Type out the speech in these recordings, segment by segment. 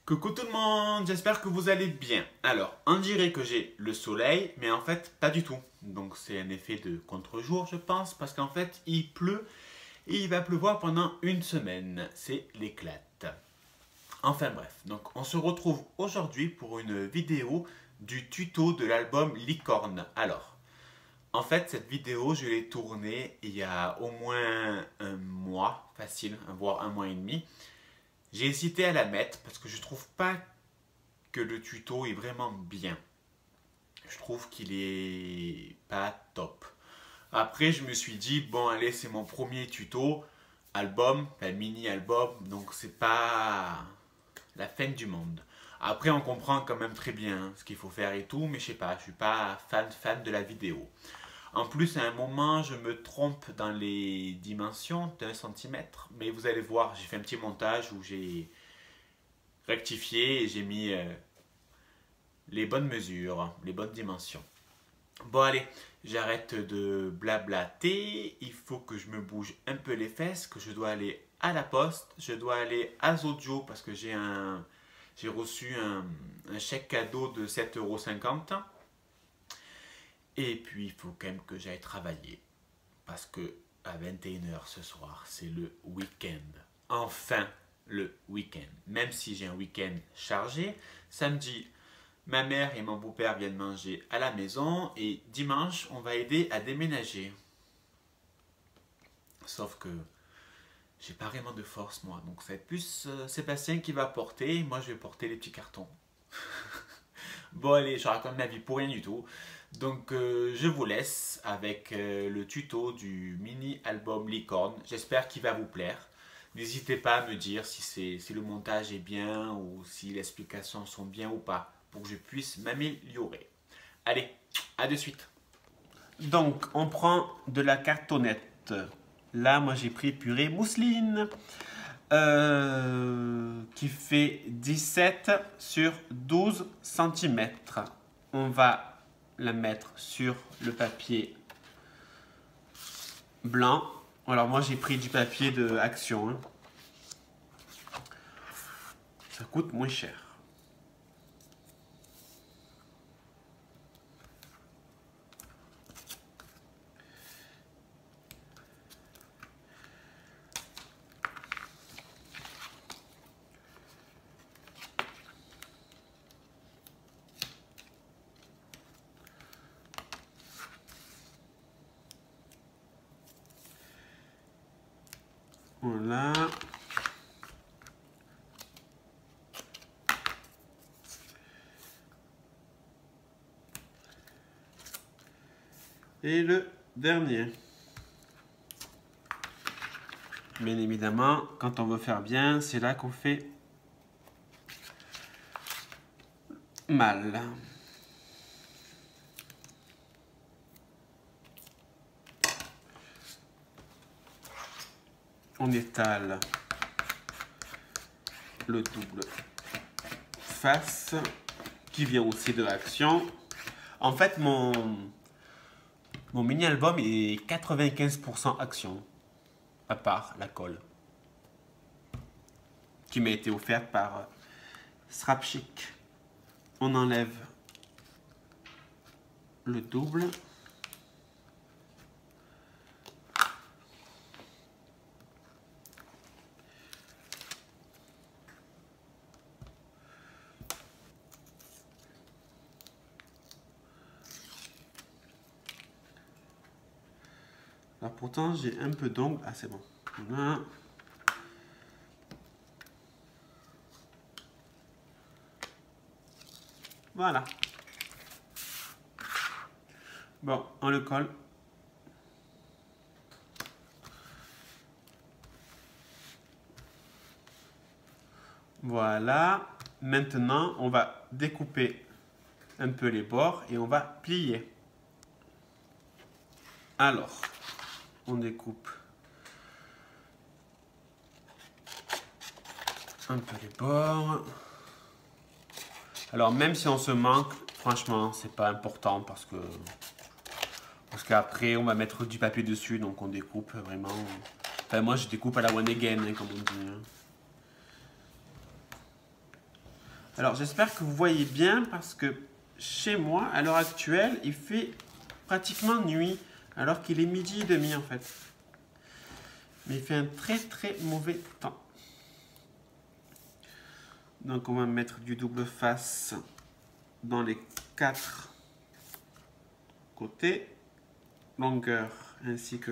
Coucou tout le monde, j'espère que vous allez bien. Alors, on dirait que j'ai le soleil, mais en fait, pas du tout. Donc, c'est un effet de contre-jour, je pense, parce qu'en fait, il pleut et il va pleuvoir pendant une semaine. C'est l'éclate. Enfin bref, donc on se retrouve aujourd'hui pour une vidéo du tuto de l'album Licorne. Alors, en fait, cette vidéo, je l'ai tournée il y a au moins un mois, facile, voire un mois et demi. J'ai hésité à la mettre parce que je trouve pas que le tuto est vraiment bien. Je trouve qu'il est pas top. Après, je me suis dit, bon, allez, c'est mon premier tuto, album, un mini-album, donc c'est pas la fin du monde. Après, on comprend quand même très bien ce qu'il faut faire et tout, mais je sais pas, je suis pas fan de la vidéo. En plus, à un moment, je me trompe dans les dimensions d'un centimètre, mais vous allez voir, j'ai fait un petit montage où j'ai rectifié et j'ai mis les bonnes mesures, les bonnes dimensions. Bon allez, j'arrête de blablater, il faut que je me bouge un peu les fesses, que je dois aller à la poste, je dois aller à Zodio parce que j'ai reçu un chèque cadeau de 7,50 €. Et puis il faut quand même que j'aille travailler parce que à 21 h ce soir, c'est le week-end. Enfin, le week-end. Même si j'ai un week-end chargé, samedi, ma mère et mon beau-père viennent manger à la maison et dimanche, on va aider à déménager. Sauf que j'ai pas vraiment de force moi, donc ça va être plus Sébastien qui va porter, moi je vais porter les petits cartons. Bon allez, je raconte ma vie pour rien du tout. Donc je vous laisse avec le tuto du mini-album Licorne. J'espère qu'il va vous plaire. N'hésitez pas à me dire si le montage est bien ou si les explications sont bien ou pas pour que je puisse m'améliorer. Allez, à de suite. Donc on prend de la cartonnette. Là moi j'ai pris purée mousseline qui fait 17 sur 12 cm. On va la mettre sur le papier blanc. Alors moi j'ai pris du papier de Action. Hein. Ça coûte moins cher. Voilà. Et le dernier. Bien évidemment, quand on veut faire bien, c'est là qu'on fait mal. On étale le double face qui vient aussi de Action. En fait, mon mini-album est 95% Action, à part la colle qui m'a été offerte par Srapchic. On enlève le double. Là pourtant j'ai un peu d'ongles. Ah c'est bon. Voilà. Voilà. Bon, on le colle. Voilà. Maintenant, on va découper un peu les bords et on va plier. Alors, on découpe un peu les bords. Alors, même si on se manque, franchement, c'est pas important parce qu'après, on va mettre du papier dessus, donc on découpe vraiment. Enfin, moi, je découpe à la one again, hein, comme on dit. Hein. Alors j'espère que vous voyez bien parce que chez moi, à l'heure actuelle, il fait pratiquement nuit alors qu'il est 12h30 en fait. Mais il fait un très mauvais temps. Donc on va mettre du double face dans les 4 côtés, longueur ainsi que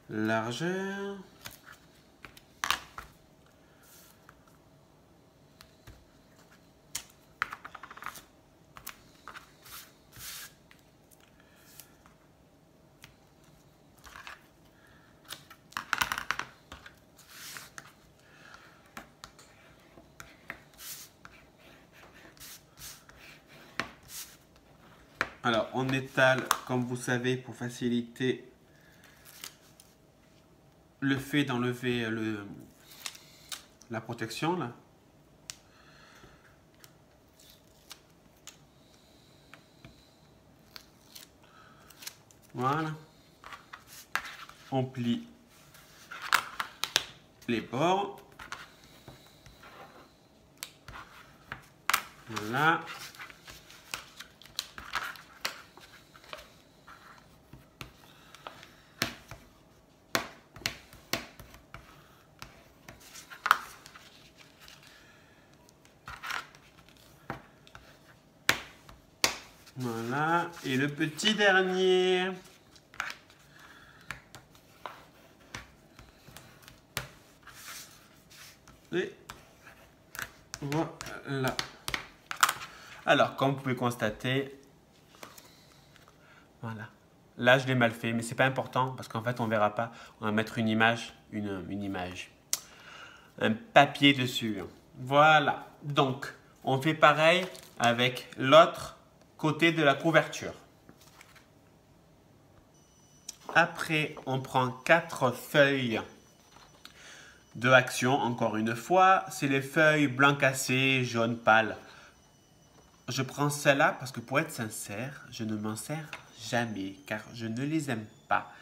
largeur. Alors, on étale, comme vous savez, pour faciliter le fait d'enlever la protection, là. Voilà. On plie les bords. Voilà. Voilà. Et le petit dernier. Et voilà. Alors, comme vous pouvez constater, voilà. Là, je l'ai mal fait, mais c'est pas important parce qu'en fait, on verra pas. On va mettre une image, un papier dessus. Voilà. Donc, on fait pareil avec l'autre côté de la couverture. Après, on prend 4 feuilles de Action, encore une fois. C'est les feuilles blanc cassé, jaune pâle. Je prends celle-là parce que pour être sincère, je ne m'en sers jamais car je ne les aime pas.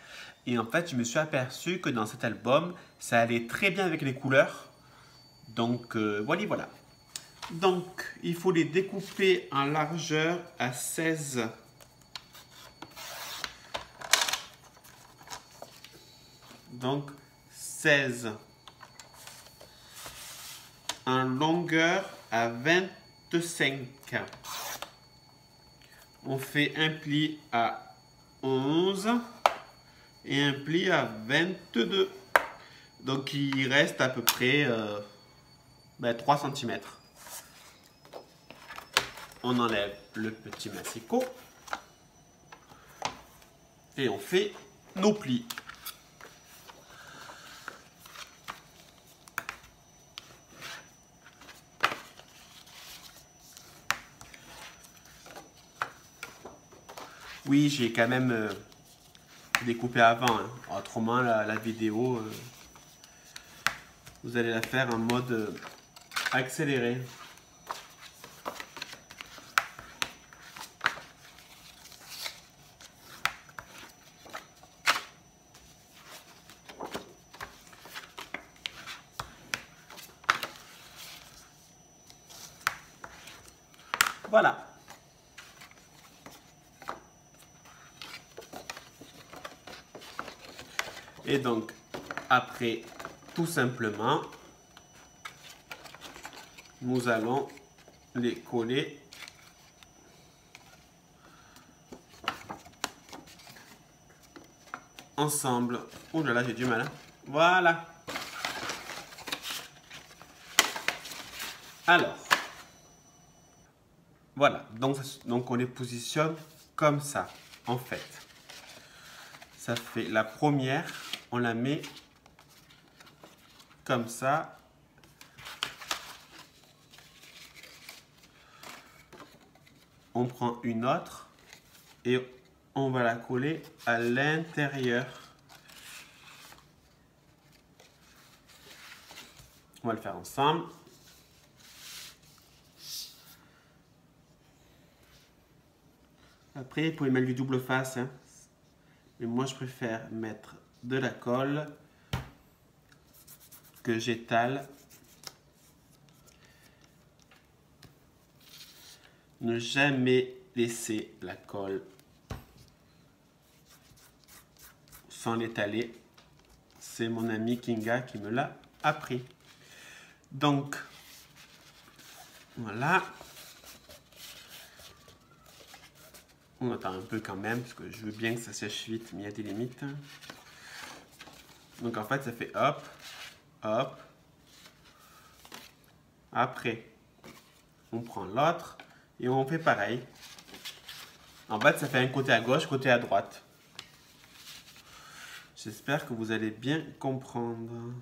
Et en fait, je me suis aperçu que dans cet album, ça allait très bien avec les couleurs. Donc, voilà. Donc, il faut les découper en largeur à 16. Donc, 16. En longueur à 25. On fait un pli à 11 et un pli à 22. Donc il reste à peu près 3 cm. On enlève le petit massicot et on fait nos plis. Oui, j'ai quand même découpé avant. Hein. Autrement, la vidéo, vous allez la faire en mode accéléré. Voilà. Et donc, après, tout simplement, nous allons les coller ensemble. Oh là là, j'ai du mal. Hein. Voilà. Alors, voilà. Donc, on les positionne comme ça, en fait. Ça fait la première, on la met comme ça. On prend une autre et on va la coller à l'intérieur. On va le faire ensemble. Après, vous pouvez mettre du double face. Hein. Mais moi, je préfère mettre de la colle que j'étale Ne jamais laisser la colle sans l'étaler. C'est mon ami Kinga qui me l'a appris. Donc, voilà. On attend un peu quand même, parce que je veux bien que ça sèche vite, mais il y a des limites. Donc en fait, ça fait hop, hop. Après, on prend l'autre et on fait pareil. En fait, ça fait un côté à gauche, côté à droite. J'espère que vous allez bien comprendre.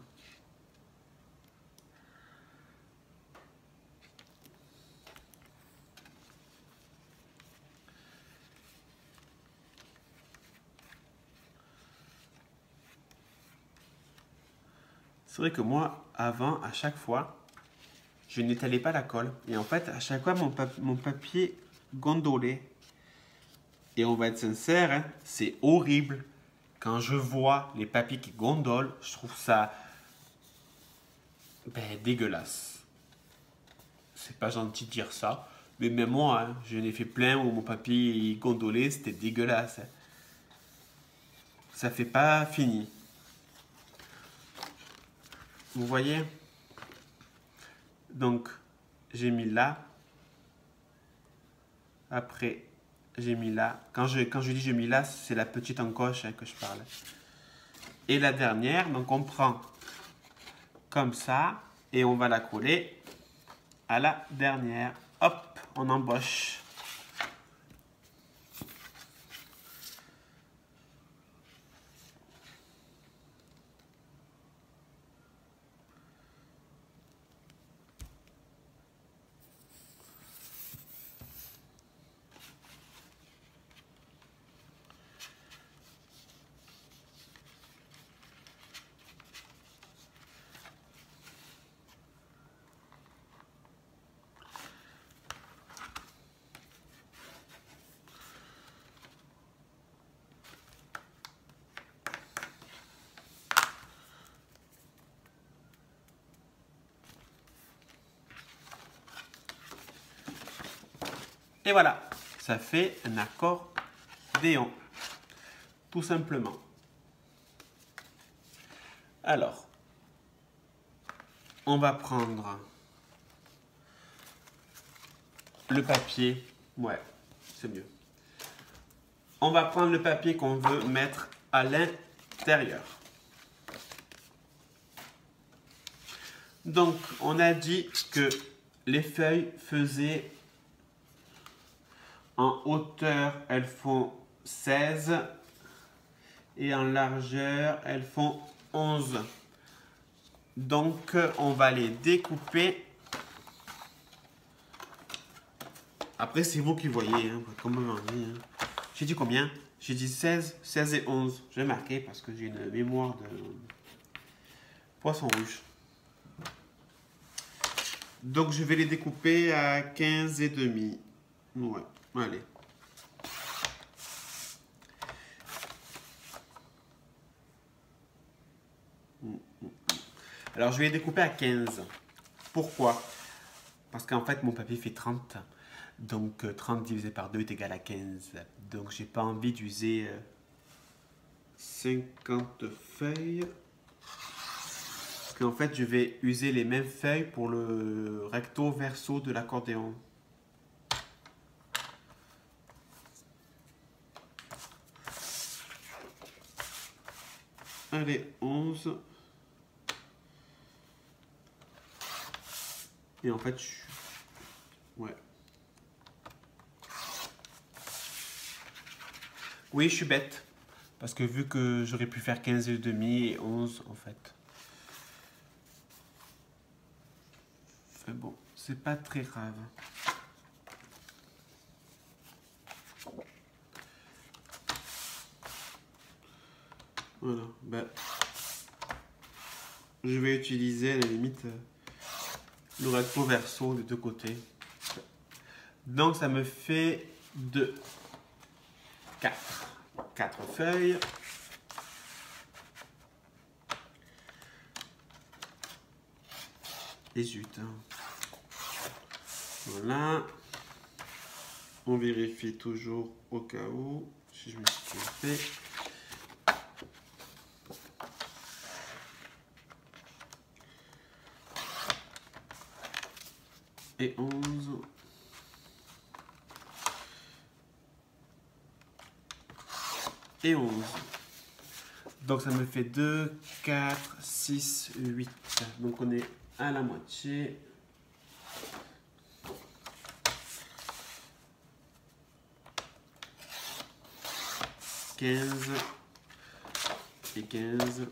C'est vrai que moi, avant, à chaque fois, je n'étalais pas la colle. Et en fait, à chaque fois, mon papier gondolait. Et on va être sincère, hein, c'est horrible. Quand je vois les papiers qui gondolent, je trouve ça dégueulasse. C'est pas gentil de dire ça. Mais même moi, hein, j'en ai fait plein où mon papier gondolait, c'était dégueulasse. Hein. Ça fait pas fini. Vous voyez? Donc, j'ai mis là. Après, j'ai mis là. Quand je dis j'ai mis là, c'est la petite encoche hein, que je parle. Et la dernière, donc on prend comme ça et on va la coller à la dernière. Hop, on embauche. Et voilà, ça fait un accordéon, tout simplement. Alors, on va prendre le papier. Ouais, c'est mieux. On va prendre le papier qu'on veut mettre à l'intérieur. Donc, on a dit que les feuilles faisaient en hauteur, elles font 16 et en largeur, elles font 11. Donc, on va les découper. Après, c'est vous qui voyez, hein, comme on dit. Hein. J'ai dit combien? J'ai dit 16, 16 et 11. Je vais marquer parce que j'ai une mémoire de poisson rouge. Donc, je vais les découper à 15 et demi. Ouais, allez. Alors, je vais les découper à 15. Pourquoi? Parce qu'en fait, mon papier fait 30. Donc, 30 divisé par 2 est égal à 15. Donc, j'ai pas envie d'user 50 feuilles. Parce qu'en fait, je vais user les mêmes feuilles pour le recto verso de l'accordéon. Allez, 11. Et en fait, ouais. Oui, je suis bête. Parce que vu que j'aurais pu faire 15 et demi et 11, en fait. Mais bon, c'est pas très grave. Voilà, ben, je vais utiliser à la limite le recto verso des deux côtés. Donc ça me fait 4 feuilles. Et zut. Hein. Voilà. On vérifie toujours au cas où, si je me suis trompé. Et 11. Et 11. Donc ça me fait 2, 4, 6, 8. Donc on est à la moitié. « 15 et 15.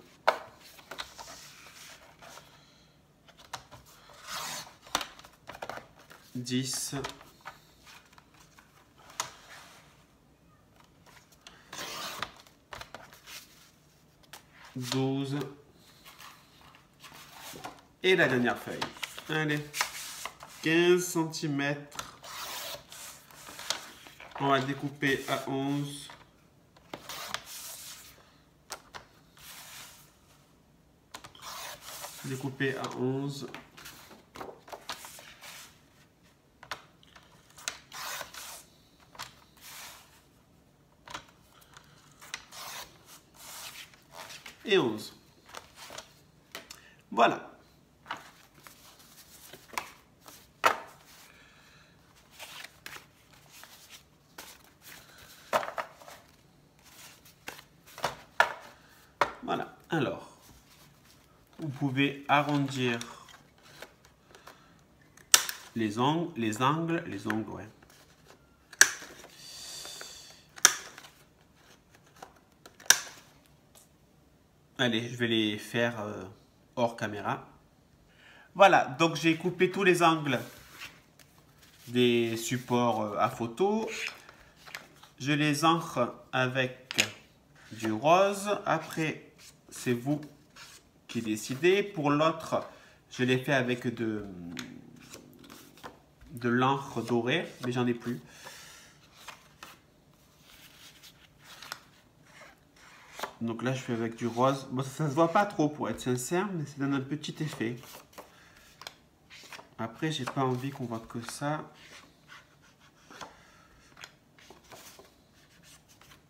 10. 12. Et la dernière feuille. Allez. 15 cm. On va découper à 11. Découper à 11. Et 11. Voilà. Voilà. Alors, vous pouvez arrondir les angles, ouais. Allez, je vais les faire hors caméra. Voilà, donc j'ai coupé tous les angles des supports à photo. Je les encre avec du rose. Après, c'est vous qui décidez. Pour l'autre, je l'ai fait avec de l'encre dorée, mais j'en ai plus. Donc là, je fais avec du rose. Bon, ça se voit pas trop pour être sincère, mais ça donne un petit effet. Après, j'ai pas envie qu'on voit que ça.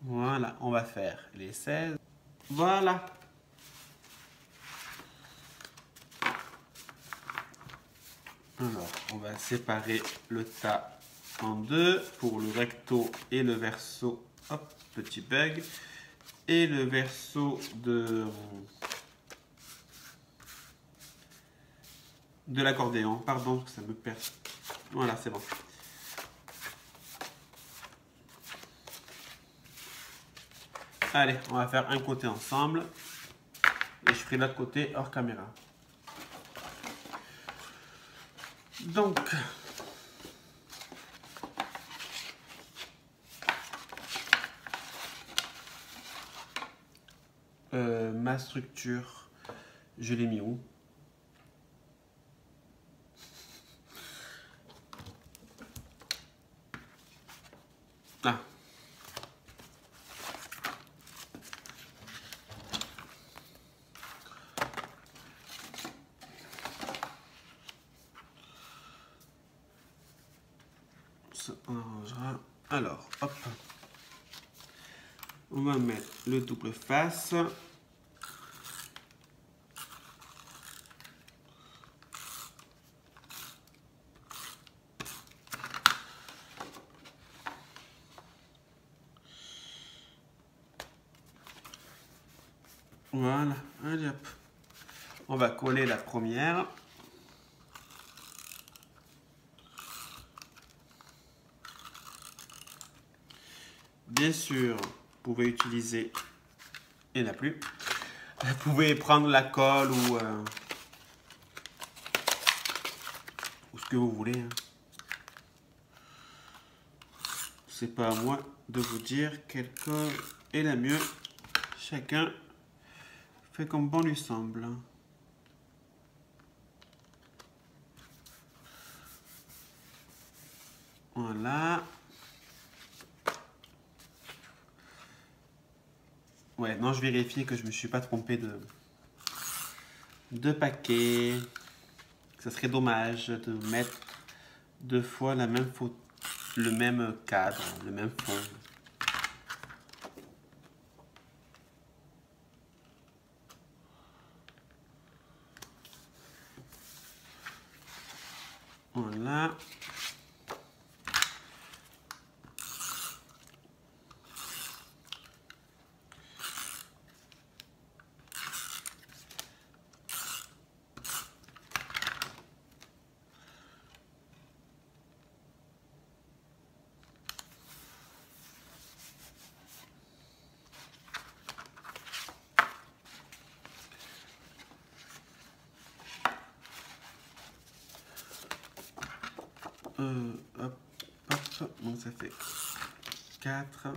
Voilà, on va faire les 16. Voilà. Alors, on va séparer le tas en deux pour le recto et le verso. Hop, petit bug. Et le verso de l'accordéon. Pardon, ça me perd. Voilà, c'est bon. Allez, on va faire un côté ensemble. Et je ferai l'autre côté hors caméra. Donc, ma structure, je l'ai mis où? Ah. Ça, on arrangera. Alors, hop. On va mettre le double face. Voilà, allez hop. On va coller la première. Bien sûr, vous pouvez utiliser, il n'y en a plus. Vous pouvez prendre la colle ou ce que vous voulez. Hein. C'est pas à moi de vous dire quelle colle est la mieux. Chacun fait comme bon lui semble. Voilà. Ouais, non, je vérifie que je me suis pas trompé de paquet. Ça serait dommage de mettre deux fois la même photo. le même cadre, le même fond. Voilà. Hop, hop, donc ça fait 4.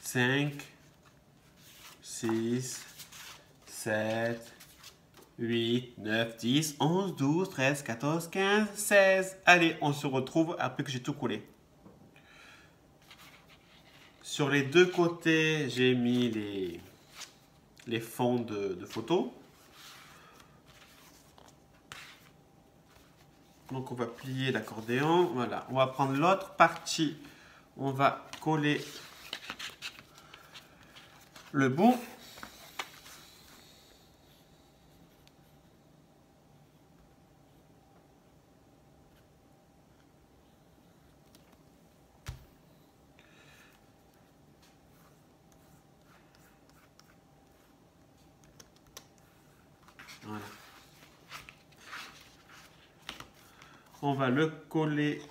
Cinq, 6, 7, 8, 9, 10, 11, 12, 13, 14, 15, 16. Allez, on se retrouve après que j'ai tout collé. Sur les deux côtés, j'ai mis les fonds de photos. Donc on va plier l'accordéon. Voilà, on va prendre l'autre partie. On va coller le bout. Voilà. On va le coller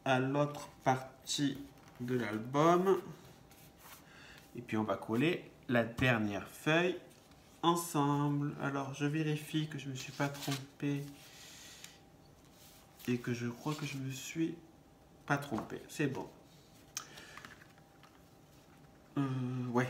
à l'autre partie de l'album. Et puis on va coller la dernière feuille ensemble. Alors je vérifie que je ne me suis pas trompé et que je crois que je me suis pas trompé. C'est bon. Ouais.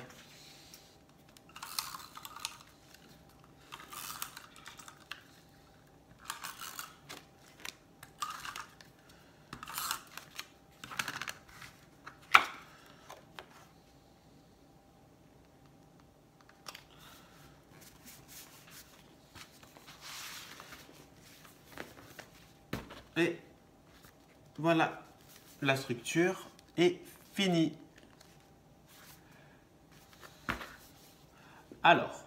Et voilà, la structure est finie. Alors,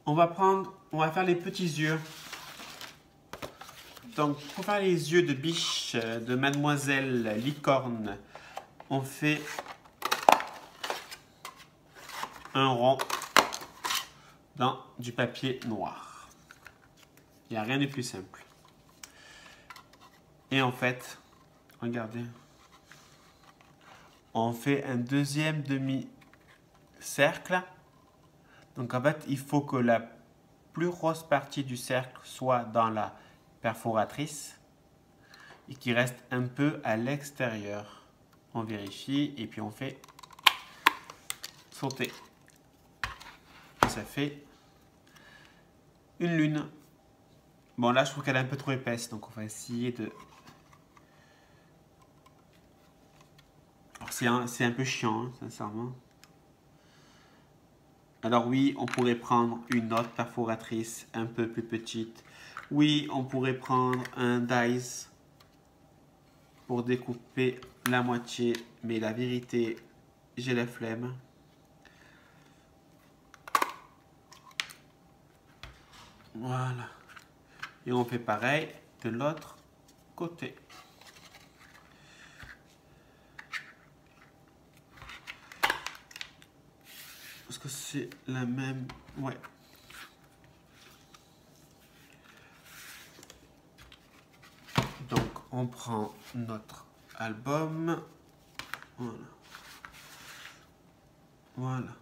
on va faire les petits yeux. Donc, pour faire les yeux de biche de Mademoiselle Licorne, on fait un rond dans du papier noir. Il n'y a rien de plus simple. Et en fait, regardez, on fait un deuxième demi-cercle. Donc en fait, il faut que la plus grosse partie du cercle soit dans la perforatrice et qui reste un peu à l'extérieur. On vérifie et puis on fait sauter. Ça fait une lune. Bon là je trouve qu'elle est un peu trop épaisse, donc on va essayer de... C'est un peu chiant, hein, sincèrement. Alors oui, on pourrait prendre une autre perforatrice un peu plus petite. Oui, on pourrait prendre un dies pour découper la moitié, mais la vérité, j'ai la flemme. Voilà. Et on fait pareil de l'autre côté. Parce que c'est la même... Ouais. Donc, on prend notre album. Voilà. Voilà.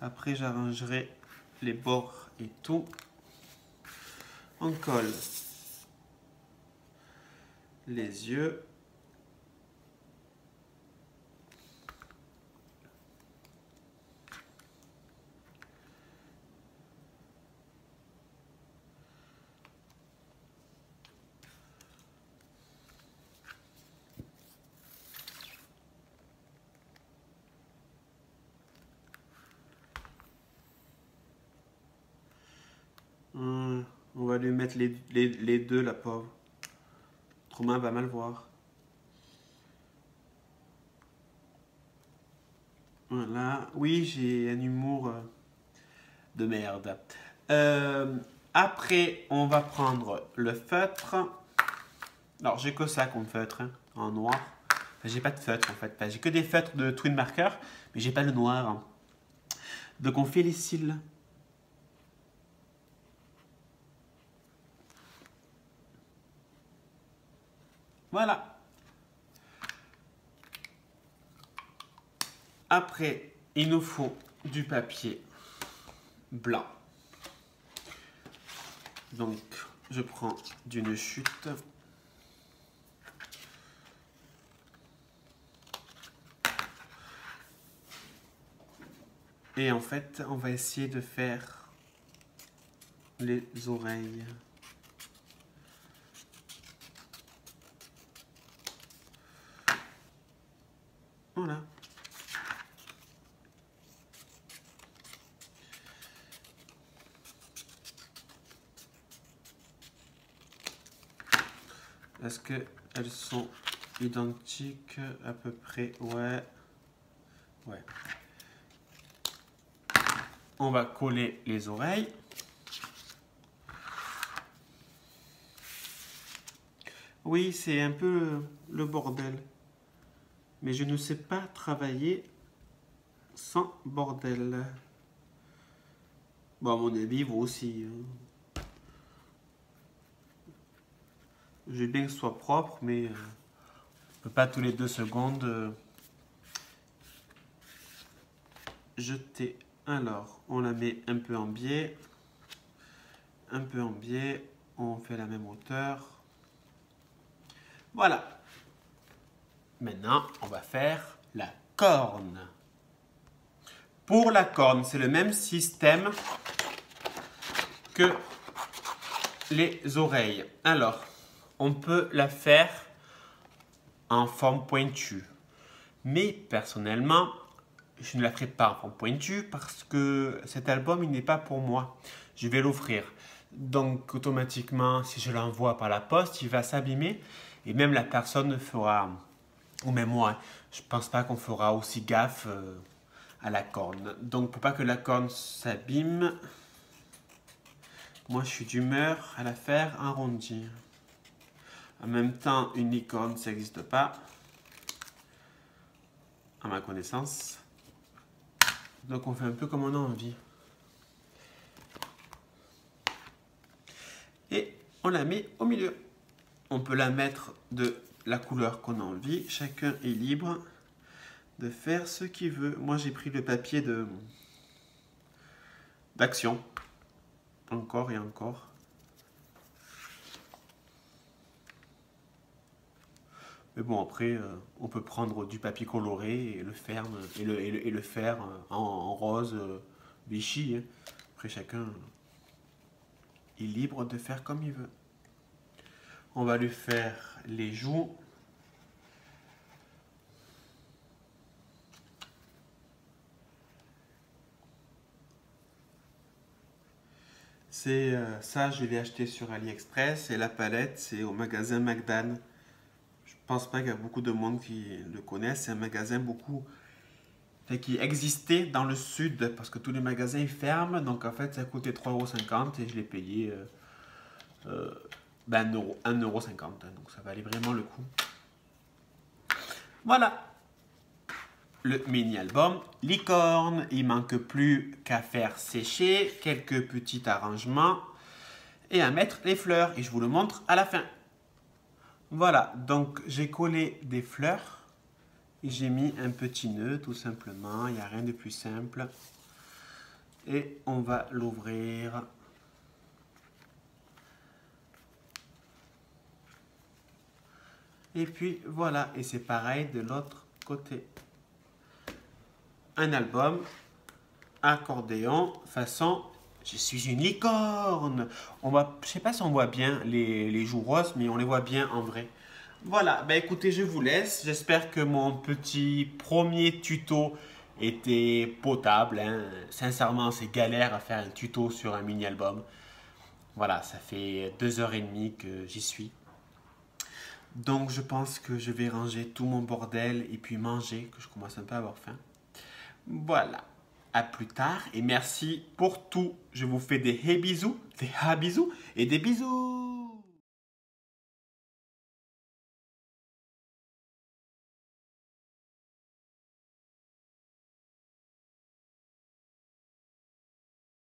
Après, j'arrangerai les bords et tout. On colle les yeux. lui mettre les deux, la pauvre. Autrement, elle va mal voir. Voilà. Oui, j'ai un humour de merde. Après, on va prendre le feutre. Alors, j'ai que ça comme feutre, hein, en noir. Enfin, j'ai pas de feutre, en fait. Enfin, j'ai que des feutres de twin marker, mais j'ai pas le noir. Hein. Donc, on fait les cils. Voilà. Après, il nous faut du papier blanc. Donc, je prends d'une chute. Et en fait, on va essayer de faire les oreilles. Voilà. Est-ce qu'elles sont identiques à peu près? Ouais. Ouais. On va coller les oreilles. Oui, c'est un peu le bordel. Mais je ne sais pas travailler sans bordel. Bon, à mon avis, vous aussi. Hein. Je veux bien que ce soit propre, mais on peut pas tous les 2 secondes jeter. Alors, on la met un peu en biais. Un peu en biais. On fait la même hauteur. Voilà. Maintenant, on va faire la corne. Pour la corne, c'est le même système que les oreilles. Alors, on peut la faire en forme pointue. Mais personnellement, je ne la ferai pas en forme pointue parce que cet album, il n'est pas pour moi. Je vais l'offrir. Donc, automatiquement, si je l'envoie par la poste, il va s'abîmer. Et même la personne fera, ou même moi, je ne pense pas qu'on fera aussi gaffe à la corne. Donc, pour pas que la corne s'abîme, moi, je suis d'humeur à la faire arrondir. En même temps, une licorne, ça n'existe pas, à ma connaissance. Donc, on fait un peu comme on a envie. Et on la met au milieu. On peut la mettre de la couleur qu'on a envie. Chacun est libre de faire ce qu'il veut. Moi, j'ai pris le papier d'action. Encore et encore. Mais bon, après, on peut prendre du papier coloré et le faire, en rose Vichy. Hein. Après, chacun est libre de faire comme il veut. On va lui faire les joues. C'est ça, je l'ai acheté sur AliExpress et la palette, c'est au magasin Magdan. Je pense pas qu'il y a beaucoup de monde qui le connaisse. C'est un magasin qui existait dans le sud parce que tous les magasins ils ferment. Donc en fait, ça coûtait 3,50 € et je l'ai payé 1,50 €. Donc ça valait vraiment le coup. Voilà le mini-album Licorne. Il manque plus qu'à faire sécher quelques petits arrangements et à mettre les fleurs. Et je vous le montre à la fin. Voilà, donc j'ai collé des fleurs et j'ai mis un petit nœud tout simplement. Il n'y a rien de plus simple. Et on va l'ouvrir. Et puis voilà, et c'est pareil de l'autre côté. Un album, accordéon, façon je suis une licorne. Je ne sais pas si on voit bien les joues roses, mais on les voit bien en vrai. Voilà, bah écoutez, je vous laisse. J'espère que mon petit premier tuto était potable. Hein. Sincèrement, c'est galère à faire un tuto sur un mini-album. Voilà, ça fait 2h30 que j'y suis. Donc je pense que je vais ranger tout mon bordel et puis manger, que je commence un peu à avoir faim. Voilà, à plus tard et merci pour tout. Je vous fais des bisous, des bisous et des bisous.